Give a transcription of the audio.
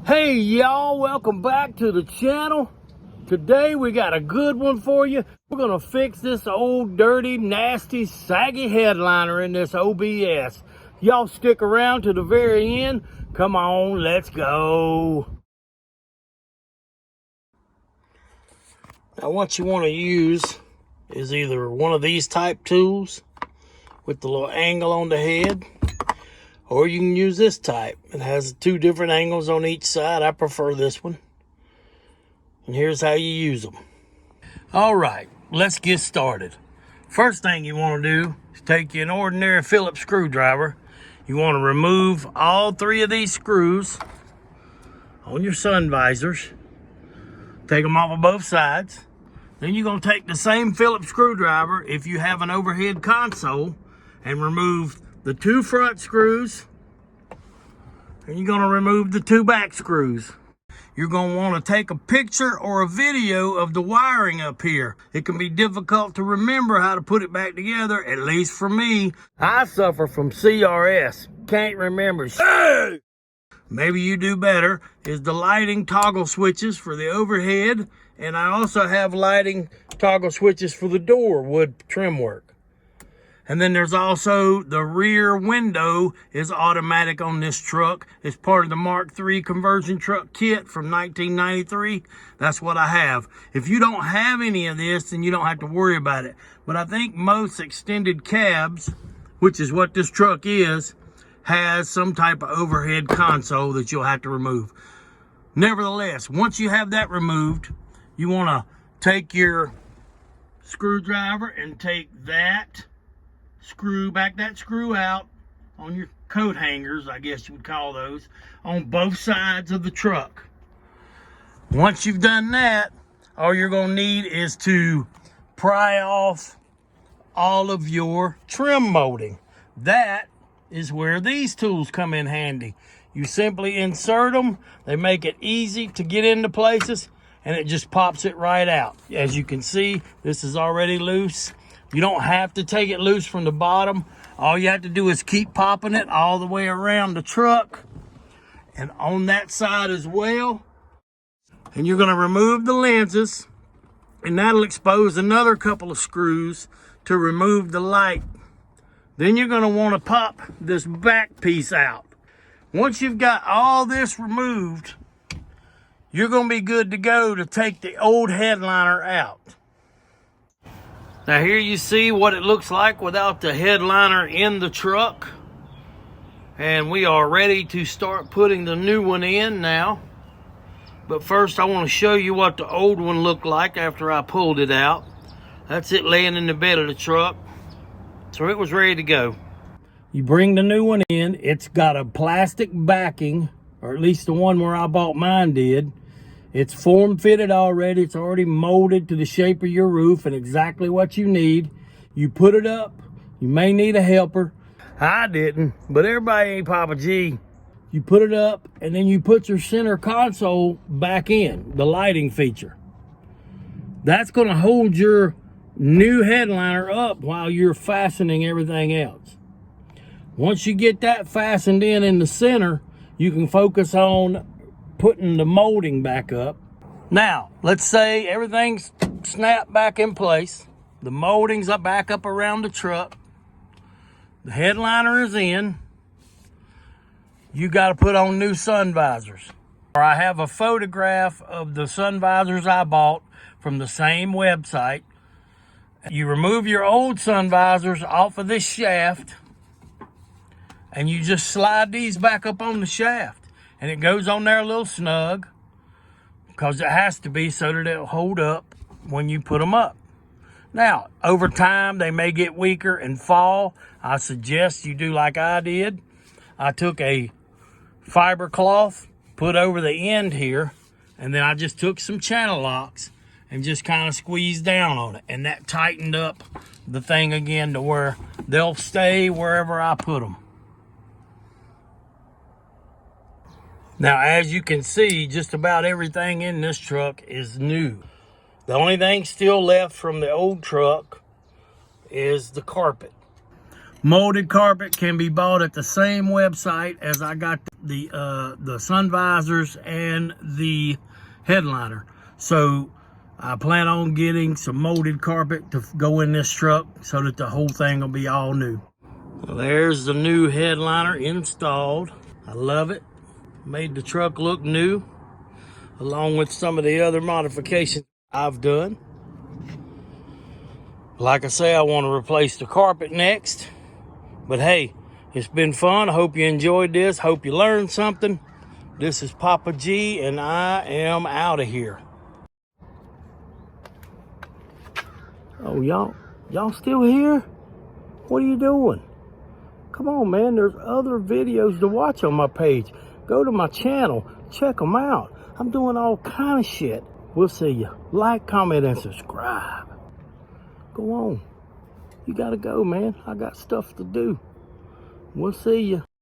Hey y'all, welcome back to the channel. Today we got a good one for you. We're gonna fix this old dirty, nasty, saggy headliner in this OBS. Y'all stick around to the very end. Come on, let's go. Now what you want to use is either one of these type tools with the little angle on the head, or you can use this type. It has two different angles on each side. I prefer this one. And here's how you use them. All right, let's get started. First thing you want to do is take an ordinary Phillips screwdriver. You want to remove all three of these screws on your sun visors. Take them off of both sides. Then you're going to take the same Phillips screwdriver if you have an overhead console and remove the two front screws, and you're going to remove the two back screws. You're going to want to take a picture or a video of the wiring up here. It can be difficult to remember how to put it back together, at least for me. I suffer from CRS. Can't remember. Maybe you do better. Is the lighting toggle switches for the overhead, and I also have lighting toggle switches for the door wood trim work. And then there's also the rear window is automatic on this truck. It's part of the Mark III conversion truck kit from 1993. That's what I have. If you don't have any of this, then you don't have to worry about it. But I think most extended cabs, which is what this truck is, has some type of overhead console that you'll have to remove. Nevertheless, once you have that removed, you want to take your screwdriver and take that back that screw out on your coat hangers, I guess you would call those, on both sides of the truck. Once you've done that, all you're going to need is to pry off all of your trim molding. That is where these tools come in handy. You simply insert them. They make it easy to get into places, and it just pops it right out. As you can see, this is already loose. You don't have to take it loose from the bottom. All you have to do is keep popping it all the way around the truck and on that side as well. And you're going to remove the lenses, and that'll expose another couple of screws to remove the light. Then you're going to want to pop this back piece out. Once you've got all this removed, you're going to be good to go to take the old headliner out. Now here you see what it looks like without the headliner in the truck. And we are ready to start putting the new one in now. But first I want to show you what the old one looked like after I pulled it out. That's it laying in the bed of the truck. So it was ready to go. You bring the new one in. It's got a plastic backing, or at least the one where I bought mine did. It's form fitted already. It's already molded to the shape of your roof and exactly what you need. You put it up. You may need a helper. I didn't, but everybody ain't Papa G. You put it up, and then you put your center console back in, the lighting feature. That's going to hold your new headliner up while you're fastening everything else. Once you get that fastened in the center, you can focus on putting the molding back up. Now, let's say everything's snapped back in place. The molding's back up around the truck. The headliner is in. You got to put on new sun visors. I have a photograph of the sun visors I bought from the same website. You remove your old sun visors off of this shaft, and you just slide these back up on the shaft. And it goes on there a little snug because it has to be so that it'll hold up when you put them up. Now, over time, they may get weaker and fall. I suggest you do like I did. I took a fiber cloth, put over the end here, and then I just took some channel locks and just kind of squeezed down on it. And that tightened up the thing again to where they'll stay wherever I put them. Now, as you can see, just about everything in this truck is new. The only thing still left from the old truck is the carpet. Molded carpet can be bought at the same website as I got the sun visors and the headliner. So I plan on getting some molded carpet to go in this truck so that the whole thing will be all new. Well, there's the new headliner installed. I love it. Made the truck look new, along with some of the other modifications I've done. Like I say, I want to replace the carpet next. But hey, it's been fun. I hope you enjoyed this. Hope you learned something. This is Papa G, and I am out of here. Oh, y'all still here? What are you doing? Come on, man. There's other videos to watch on my page. Go to my channel. Check them out. I'm doing all kind of shit. We'll see you. Like, comment, and subscribe. Go on. You gotta go, man. I got stuff to do. We'll see you.